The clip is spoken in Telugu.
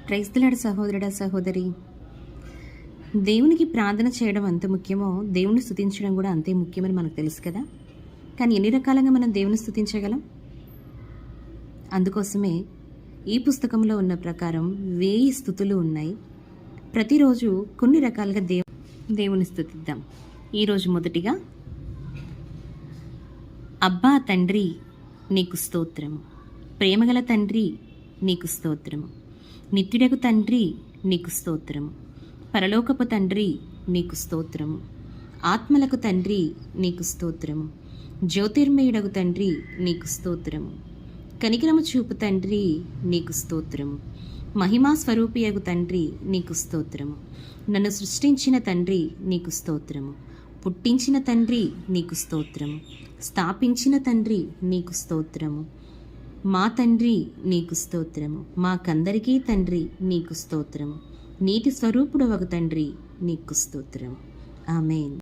ప్రైజ్ ది లార్డ్ సహోదరుడా సహోదరి. దేవునికి ప్రార్థన చేయడం ఎంత ముఖ్యమో దేవుని స్తుతించడం కూడా అంతే ముఖ్యమని మనకు తెలుసు కదా. కానీ ఎన్ని రకాలుగా మనం దేవుని స్తుతించగలం? అందుకోసమే ఈ పుస్తకంలో ఉన్న ప్రకారం 1000 స్తుతులు ఉన్నాయి. ప్రతిరోజు కొన్ని రకాలుగా దేవుని స్తుతిద్దాం. ఈరోజు మొదటిగా, అబ్బా తండ్రి నీకు స్తోత్రము, ప్రేమగల తండ్రి నీకు స్తోత్రము, నిత్యుడకు తండ్రి నీకు స్తోత్రము, పరలోకపు తండ్రి నీకు స్తోత్రము, ఆత్మలకు తండ్రి నీకు స్తోత్రము, జ్యోతిర్మయుడకు తండ్రి నీకు స్తోత్రము, కనికరము చూపు తండ్రి నీకు స్తోత్రము, మహిమా స్వరూపియగు తండ్రి నీకు స్తోత్రము, నన్ను సృష్టించిన తండ్రి నీకు స్తోత్రము, పుట్టించిన తండ్రి నీకు స్తోత్రము, స్థాపించిన తండ్రి నీకు స్తోత్రము, మా తండ్రి నీకు స్తోత్రము, మాకందరికీ తండ్రి నీకు స్తోత్రము, నీతి స్వరూపుడు ఒక తండ్రి నీకు స్తోత్రము. ఆమేన్.